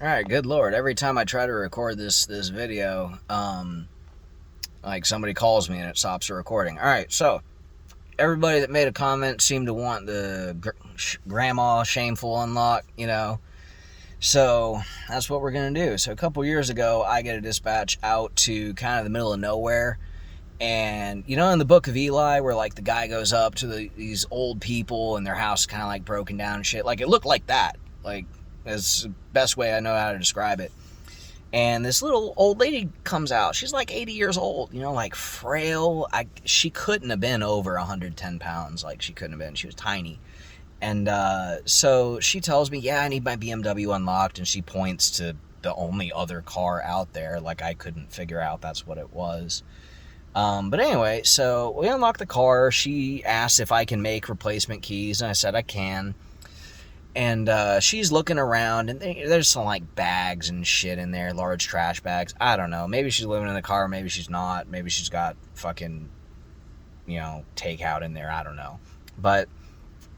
All right, good lord. Every time I try to record this video, like somebody calls me and it stops the recording. All right, so everybody that made a comment seemed to want the grandma shameful unlock, So that's what we're gonna do. So a couple years ago, I get a dispatch out to kind of the middle of nowhere, and in the Book of Eli, where like the guy goes up to these old people and their house is kind of like broken down and shit. Like it looked like that. Like that's the best way I know how to describe it. And this little old lady comes out. She's like 80 years old, like frail. She couldn't have been over 110 pounds. Like she couldn't have been. She was tiny. And so she tells me, yeah, I need my BMW unlocked. And she points to the only other car out there. Like I couldn't figure out that's what it was. But anyway, so we unlock the car. She asks if I can make replacement keys. And I said I can. And she's looking around, and there's some like bags and shit in there, large trash bags. I don't know. Maybe she's living in the car. Maybe she's not. Maybe she's got fucking, takeout in there. I don't know. But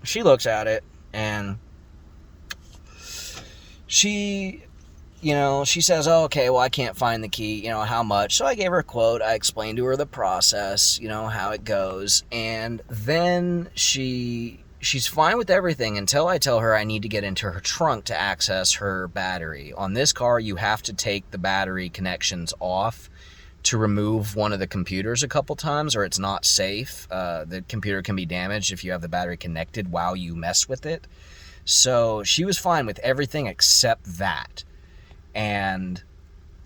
she looks at it, and she says, oh, okay, well, I can't find the key. How much? So I gave her a quote. I explained to her the process, how it goes. And then she's fine with everything until I tell her I need to get into her trunk to access her battery. On this car, you have to take the battery connections off to remove one of the computers a couple times, or it's not safe. The computer can be damaged if you have the battery connected while you mess with it. So she was fine with everything except that. And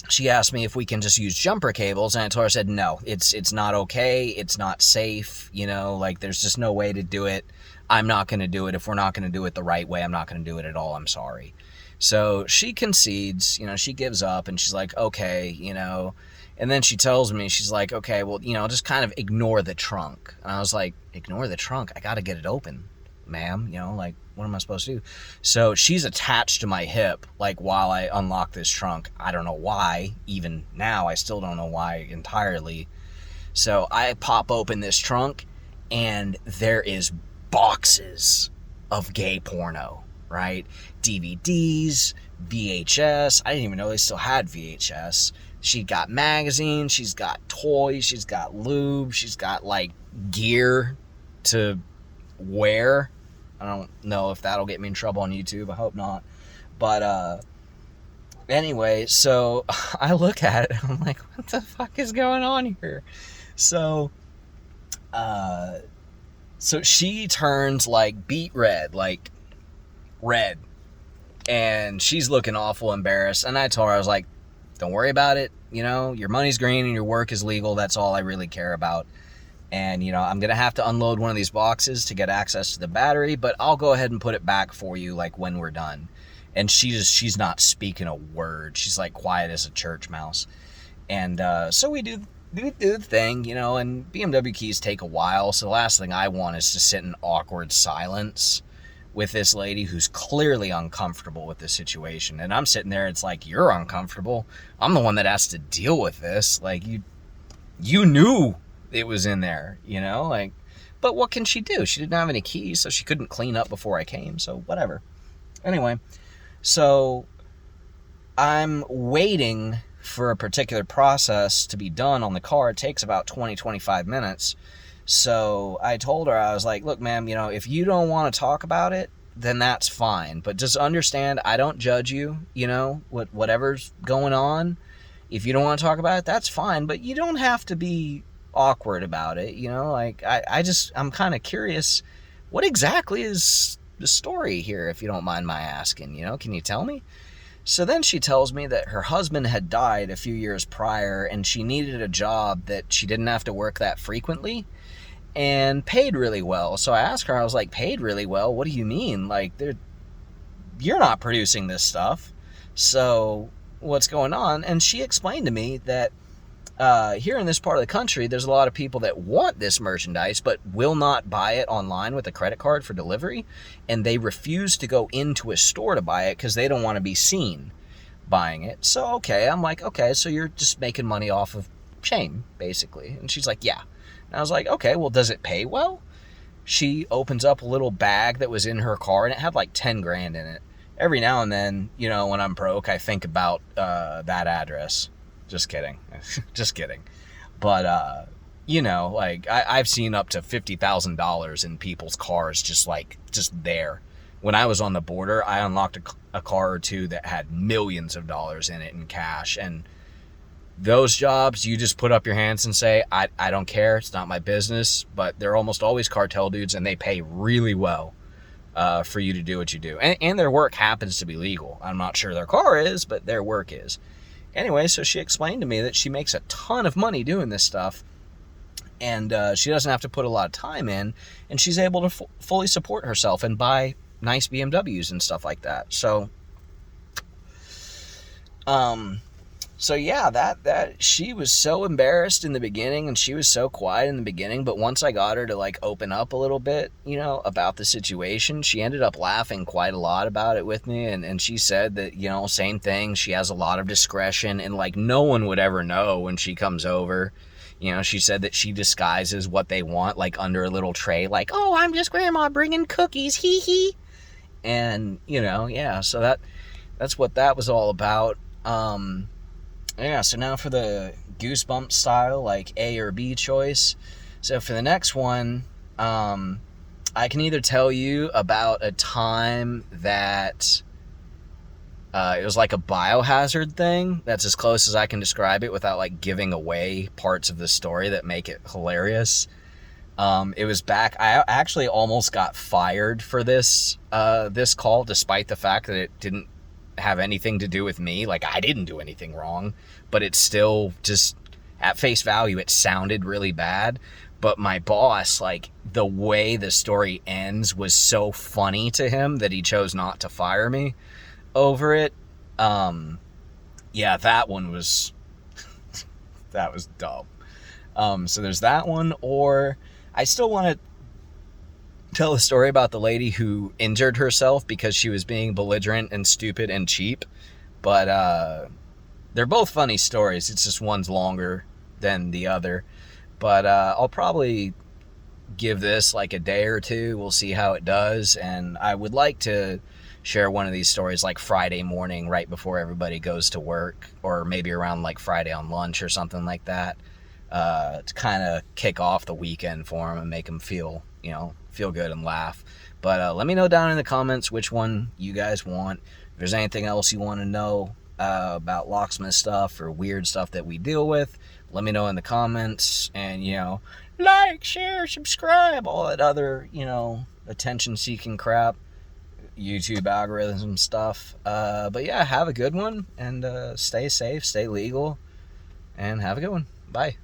she asked me if we can just use jumper cables, and I told her, I said, no, it's not okay. It's not safe. Like there's just no way to do it. I'm not going to do it. If we're not going to do it the right way, I'm not going to do it at all. I'm sorry. So she concedes, she gives up, and she's like, okay, and then she tells me, she's like, okay, well, just kind of ignore the trunk. And I was like, ignore the trunk? I got to get it open, ma'am. Like, what am I supposed to do? So she's attached to my hip, like, while I unlock this trunk. I don't know why. Even now, I still don't know why entirely. So I pop open this trunk, and there is boxes of gay porno, right? DVDs, VHS. I didn't even know they still had VHS. She got magazines, she's got toys, she's got lube, she's got like gear to wear. I don't know if that'll get me in trouble on YouTube. I hope not. But anyway, so I look at it and I'm like, what the fuck is going on here? So she turns like beet red, like red. And she's looking awful embarrassed. And I told her, I was like, don't worry about it. Your money's green and your work is legal. That's all I really care about. And, I'm going to have to unload one of these boxes to get access to the battery, but I'll go ahead and put it back for you, like, when we're done. And she's not speaking a word. She's, like, quiet as a church mouse. And so we do the thing, and BMW keys take a while. So the last thing I want is to sit in awkward silence with this lady who's clearly uncomfortable with the situation. And I'm sitting there, it's like, you're uncomfortable. I'm the one that has to deal with this. Like, you knew it was in there, like, but what can she do? She didn't have any keys, so she couldn't clean up before I came, so whatever. Anyway, so I'm waiting for a particular process to be done on the car. It takes about 20-25 minutes. So I told her, I was like, look, ma'am, if you don't want to talk about it, then that's fine. But just understand, I don't judge you, whatever's going on. If you don't want to talk about it, that's fine. But you don't have to be awkward about it, like, I'm kind of curious, what exactly is the story here, if you don't mind my asking, can you tell me? So then she tells me that her husband had died a few years prior, and she needed a job that she didn't have to work that frequently and paid really well. So I asked her, I was like, paid really well? What do you mean? Like, you're not producing this stuff, so what's going on? And she explained to me that here in this part of the country, there's a lot of people that want this merchandise but will not buy it online with a credit card for delivery, and they refuse to go into a store to buy it because they don't want to be seen buying it. So, okay, I'm like, okay, so you're just making money off of shame, basically. And she's like, yeah. And I was like, okay, well, does it pay well? She opens up a little bag that was in her car, and it had like 10 grand in it. every now and then, you know, when I'm broke, I think about that address. Just kidding. Just kidding. But, you know, like, I've seen up to $50,000 in people's cars just there. When I was on the border, I unlocked a car or two that had millions of dollars in it in cash. And those jobs, you just put up your hands and say, I don't care. It's not my business. But they're almost always cartel dudes, and they pay really well for you to do what you do. And their work happens to be legal. I'm not sure their car is, but their work is. Anyway, so she explained to me that she makes a ton of money doing this stuff, and she doesn't have to put a lot of time in, and she's able to fully support herself and buy nice BMWs and stuff like that. So yeah, that she was so embarrassed in the beginning, and she was so quiet in the beginning, but once I got her to like open up a little bit, you know, about the situation, she ended up laughing quite a lot about it with me, and she said that, you know, same thing, she has a lot of discretion, and like no one would ever know when she comes over. You know, she said that she disguises what they want, like under a little tray, like, oh, I'm just grandma bringing cookies, hee hee. And, you know, yeah, so that's what that was all about. Yeah, so now for the Goosebumps style, like A or B choice. So for the next one, I can either tell you about a time that it was like a biohazard thing. That's as close as I can describe it without like giving away parts of the story that make it hilarious. It was back, I actually almost got fired for this call, despite the fact that it didn't have anything to do with me. Like, I didn't do anything wrong, but it's still just at face value, it sounded really bad. But my boss, like, the way the story ends was so funny to him that he chose not to fire me over it. Yeah, that one was that was dumb. So there's that one. Or I still want to tell a story about the lady who injured herself because she was being belligerent and stupid and cheap. But they're both funny stories. It's just one's longer than the other. But I'll probably give this like a day or two. We'll see how it does. And I would like to share one of these stories like Friday morning right before everybody goes to work, or maybe around like Friday on lunch or something like that, to kind of kick off the weekend for them and make them feel good and laugh. But let me know down in the comments which one you guys want. If there's anything else you want to know about locksmith stuff or weird stuff that we deal with, let me know in the comments. And, like, share, subscribe, all that other, attention-seeking crap, YouTube algorithm stuff. But yeah, have a good one, and stay safe, stay legal, and have a good one. Bye.